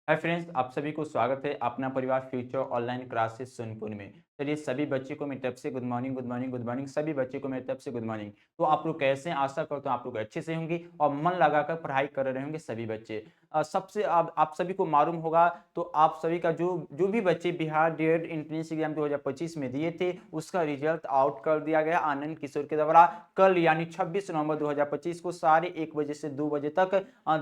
Hi friends, आप सभी को स्वागत है अपना परिवार फ्यूचर ऑनलाइन क्लासेस सोनपुर में। चलिए सभी बच्चे को मेरी तरफ से good morning, good morning, good morning. सभी बच्चे को मेरी तरफ से गुड मॉर्निंग। तो आप लोग कैसे हैं? आशा करता हूँ आप लोग अच्छे से होंगे और मन लगाकर पढ़ाई कर रहे होंगे सभी बच्चे। सबसे आप सभी को मालूम होगा तो आप सभी का जो जो भी बच्चे बिहार डीएड एंट्रेंस एग्जाम 2025 में दिए थे उसका रिजल्ट आउट कर दिया गया आनंद किशोर के द्वारा। कल यानी 26 नवंबर 2025 को साढ़े 1 बजे से 2 बजे तक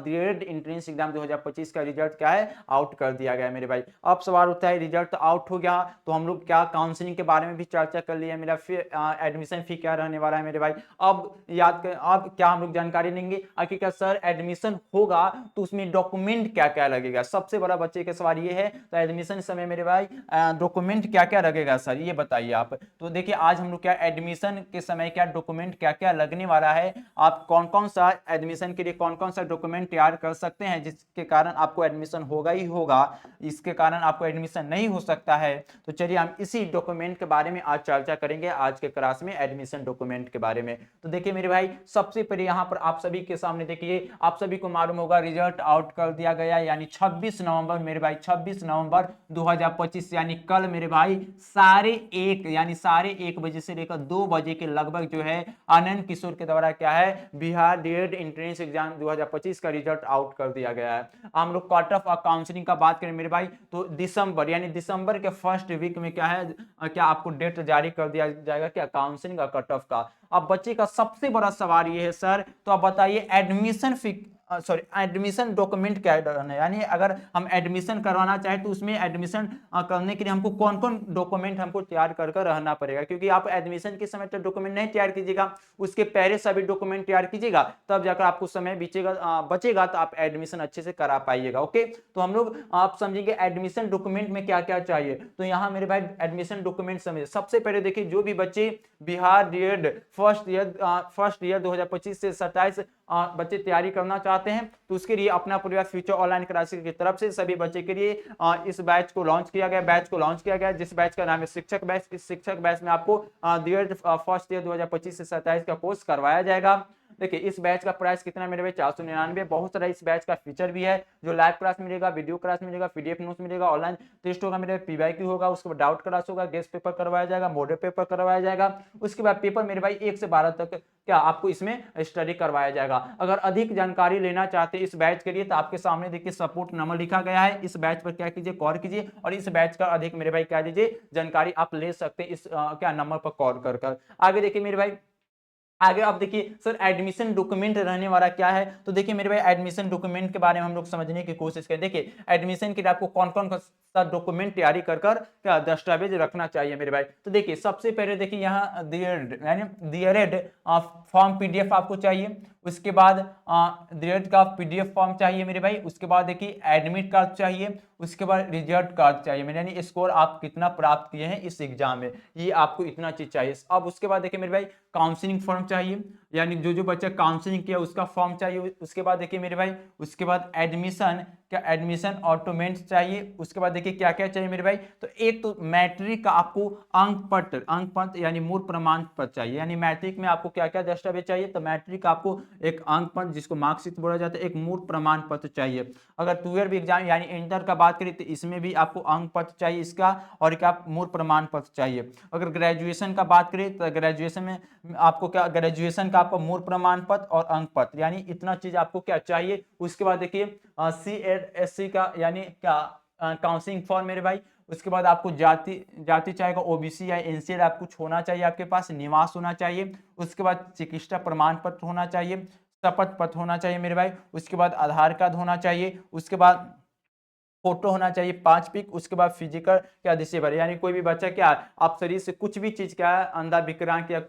डीएड एंट्रेंस एग्जाम 2025 का रिजल्ट क्या है, आउट कर दिया गया मेरे भाई। अब सवाल उठता है रिजल्ट आउट हो गया तो हम लोग क्या काउंसलिंग के बारे में भी चर्चा कर लिया मेरा, फिर एडमिशन फी क्या रहने वाला है मेरे भाई। अब याद कर, अब क्या हम लोग जानकारी लेंगे आखिरकार सर एडमिशन होगा तो उसमें डॉक्यूमेंट क्या क्या लगेगा। सबसे बड़ा बच्चे का सवाल ये है तो एडमिशन समय मेरे भाई डॉक्यूमेंट क्या क्या लगेगा सर, ये बताइए आप। तो देखिए आज हम लोग क्या एडमिशन के समय क्या डॉक्यूमेंट क्या क्या लगने वाला है, आप कौन कौन सा एडमिशन के लिए कौन कौन सा डॉक्यूमेंट तैयार कर सकते हैं जिसके कारण आपको एडमिशन होगा ही होगा, इसके कारण आपको एडमिशन नहीं हो सकता है। तो चलिए हम इसी डॉक्यूमेंट के बारे में आज चर्चा करेंगे आज के क्लास में, एडमिशन डॉक्यूमेंट के बारे में। तो देखिए मेरे भाई सबसे पहले यहाँ पर आप सभी के सामने देखिए, आप सभी को मालूम होगा रिजल्ट आउट कर दिया गया यानी 26 नवंबर मेरे भाई, 26 नवंबर 2025 यानी कल मेरे भाई साढ़े एक बजे से लेकर 2 बजे के लगभग जो है आनंद किशोर के द्वारा क्या है बिहार डीएड एंट्रेंस एग्जाम 2025 का रिजल्ट आउट कर दिया गया है। हम लोग कट ऑफ और काउंसलिंग का बात करें मेरे भाई तो दिसंबर यानी दिसंबर के फर्स्ट वीक में क्या है, क्या आपको डेट जारी कर दिया जाएगा क्या काउंसलिंग और कट ऑफ का। अब बच्चे का सबसे बड़ा सवाल ये है सर, तो आप बताइए admission fee sorry admission document क्या है, यानी अगर हम एडमिशन करवाना चाहे तो उसमें एडमिशन करने के लिए हमको कौन कौन डॉक्यूमेंट हमको तैयार कर रहना पड़ेगा, क्योंकि आप एडमिशन के समय तो डॉक्यूमेंट नहीं तैयार कीजिएगा, उसके पहले सभी डॉक्यूमेंट तैयार कीजिएगा तब जाकर आपको समय बचेगा तो आप एडमिशन अच्छे से करा पाइएगा। ओके, तो हम लोग आप समझेंगे एडमिशन डॉक्यूमेंट में क्या क्या चाहिए। तो यहाँ मेरे भाई एडमिशन डॉक्यूमेंट समझिए, सबसे पहले देखिए जो भी बच्चे बिहार डीएड फर्स्ट ईयर 2025 से 27 बच्चे तैयारी करना चाहते हैं तो उसके लिए अपना परिवार फ्यूचर ऑनलाइन क्लासेस की तरफ से सभी बच्चे के लिए इस बैच को लॉन्च किया गया जिस बैच का नाम है शिक्षक बैच। इस शिक्षक बैच में आपको डीएड फर्स्ट ईयर 2025 से 27 का कोर्स करवाया जाएगा। देखिए इस बैच का प्राइस कितना मेरे भाई 499। बहुत सारा इस बैच का फीचर भी है, जो लाइव क्लास मिलेगा, वीडियो क्लास मिलेगा, पीडीएफ नोट्स मिलेगा, ऑनलाइन टेस्ट होगा मेरे पीवाईक्यू होगा, उसके बाद डाउट क्लास होगा, गेस्ट पेपर करवाया जाएगा, मॉडल पेपर करवाया जाएगा। उसके बाद पेपर मेरे भाई 1 से 12 तक क्या आपको इसमें स्टडी करवाया जाएगा। अगर अधिक जानकारी लेना चाहते हैं इस बैच के लिए तो आपके सामने देखिए सपोर्ट नंबर लिखा गया है, इस बैच पर क्या कीजिए कॉल कीजिए और इस बैच का अधिक मेरे भाई क्या लीजिए जानकारी आप ले सकते हैं इस क्या नंबर पर कॉल कर। आगे देखिए मेरे भाई, आगे आप देखिए सर एडमिशन डॉक्यूमेंट रहने वाला क्या है। तो देखिए मेरे भाई एडमिशन डॉक्यूमेंट के बारे में हम लोग समझने की कोशिश करें। देखिए एडमिशन के लिए आपको कौन कौन सा डॉक्यूमेंट तैयारी कर क्या दस्तावेज रखना चाहिए मेरे भाई। तो देखिए सबसे पहले देखिए यहाँ डीएलएड फॉर्म पीडीएफ आपको चाहिए, उसके बाद डीएलएड का पीडीएफ फॉर्म चाहिए मेरे भाई, उसके बाद देखिए एडमिट कार्ड चाहिए, उसके बाद रिजल्ट कार्ड चाहिए मेरे, यानी स्कोर आप कितना प्राप्त किए हैं इस एग्जाम में, ये आपको इतना चीज चाहिए। अब उसके बाद देखिए मेरे भाई काउंसलिंग फॉर्म चाहिए, यानी जो जो बच्चा काउंसलिंग किया उसका फॉर्म चाहिए। उसके बाद देखिए मेरे भाई उसके बाद एडमिशन ऑटोमेंट चाहिए। उसके बाद देखिए क्या क्या चाहिए मेरे भाई, तो एक तो मैट्रिक का आपको अंक पत्र यानी मूल प्रमाण पत्र चाहिए, यानी मैट्रिक में आपको क्या क्या दस्तावेज चाहिए, तो मैट्रिक आपको एक अंक पत्र जिसको मार्कशीट बोला जाता है, एक मूल प्रमाण पत्र चाहिए। अगर 12 एग्जाम यानी इंटर का बात करें तो इसमें भी आपको अंक पत्र चाहिए इसका, और क्या मूल प्रमाण पत्र चाहिए। अगर ग्रेजुएशन का बात करें तो ग्रेजुएशन में आपको क्या ग्रेजुएशन का आपको मूल प्रमाण पत्र और अंक पत्र, यानी इतना चीज आपको क्या चाहिए। उसके बाद देखिए CSC का यानी क्या काउंसलिंग फॉर्म मेरे भाई। उसके बाद आपको जाति चाहेगा ओबीसी या एनसीएल आप कुछ होना चाहिए, आपके पास निवास होना चाहिए। उसके बाद चिकित्सा प्रमाण पत्र होना चाहिए, शपथ पत्र होना चाहिए मेरे भाई। उसके बाद आधार कार्ड होना चाहिए, उसके बाद फोटो होना चाहिए 5 पिक। उसके बाद फिजिकल क्या डिसेबल यानी कोई भी बच्चा क्या आप शरीर से कुछ भी चीज क्या अंधा विकलांग या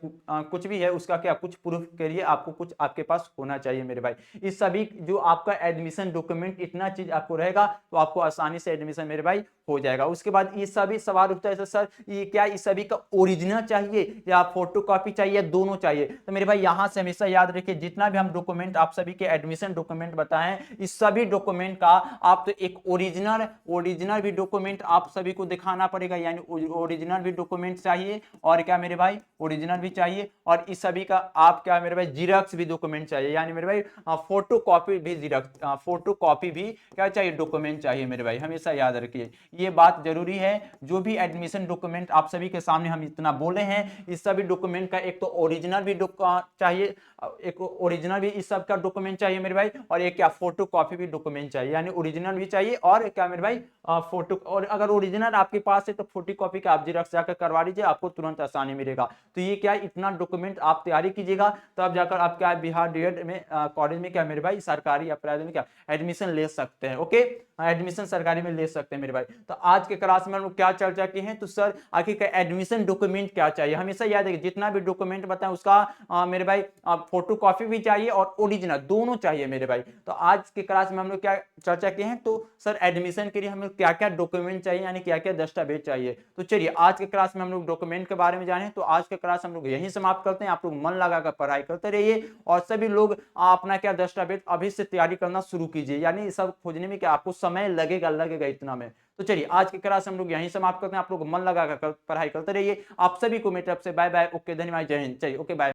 कुछ भी है उसका क्या कुछ प्रूफ के लिए आपको कुछ आपके पास होना चाहिए मेरे भाई। इस सभी जो आपका एडमिशन डॉक्यूमेंट इतना चीज आपको रहेगा तो आपको आसानी से एडमिशन मेरे भाई हो जाएगा। उसके बाद ये सभी सवाल उठता है सर ये क्या इस सभी का ओरिजिनल चाहिए या फोटो कॉपी चाहिए या दोनों चाहिए। तो मेरे भाई यहां से हमेशा याद रखिए जितना भी हम डॉक्यूमेंट आप सभी के एडमिशन डॉक्यूमेंट बताएं इस सभी डॉक्यूमेंट का आप तो एक ओरिजिनल ओरिजिनल भी डॉक्यूमेंट आप सभी को दिखाना पड़ेगा, यानी ओरिजिनल भी डॉक्यूमेंट चाहिए और क्या मेरे भाई ओरिजिनल भी चाहिए, और इस सभी का आप क्या मेरे भाई जीरोक्स भी डॉक्यूमेंट चाहिए, यानी मेरे भाई फोटो कॉपी भी जीरोक्स फोटो कॉपी भी क्या चाहिए डॉक्यूमेंट चाहिए मेरे भाई, हमेशा याद रखिए ये बात जरूरी है। जो भी एडमिशन डॉक्यूमेंट आप सभी के सामने हम इतना बोले हैं, इस सभी डॉक्यूमेंट का एक तो ओरिजिनल भी चाहिए, एक ओरिजिनल भी इस सब का डॉक्यूमेंट चाहिए मेरे भाई, और एक क्या फोटो कॉपी भी डॉक्यूमेंट चाहिए, यानी ओरिजिनल भी चाहिए और क्या मेरे भाई फोटो, और अगर ओरिजिनल आपके पास है तो फोटो कॉपी का आप जेरॉक्स जाकर करवा लीजिए, आपको तुरंत आसानी मिलेगा। तो ये क्या इतना डॉक्यूमेंट आप तैयारी कीजिएगा, तब जाकर आप क्या बिहार डीएड में कॉलेज में क्या मेरे भाई सरकारी या प्राइवेट में क्या एडमिशन ले सकते हैं। ओके, एडमिशन सरकारी में ले सकते हैं मेरे भाई। तो आज के क्लास में हम लोग क्या चर्चा की है, तो सर आखिर एडमिशन डॉक्यूमेंट क्या चाहिए, हमेशा याद रखिए जितना भी डॉक्यूमेंट बताएं उसका मेरे भाई फोटो कॉपी भी चाहिए और ओरिजिनल दोनों चाहिए मेरे भाई। तो आज के क्लास में हम लोग क्या चर्चा किए हैं, तो सर एडमिशन के लिए हमें क्या क्या डॉक्यूमेंट चाहिए, यानी क्या क्या दस्तावेज चाहिए। तो चलिए आज के क्लास में हम लोग डॉक्यूमेंट के बारे में जाने, तो आज के क्लास हम लोग यहीं समाप्त करते हैं। आप लोग मन लगाकर पढ़ाई करते रहिए और सभी लोग अपना क्या दस्तावेज अभी से तैयारी करना शुरू कीजिए, यानी सब खोजने में क्या आपको समय लगेगा इतना में। तो चलिए आज की क्लास हम लोग यहीं समाप्त करते हैं। आप लोग मन लगाकर पढ़ाई करते रहिए। आप सभी को मेरी तरफ से बाय बाय, ओके, धन्यवाद, जय हिंद, चलिए ओके बाय।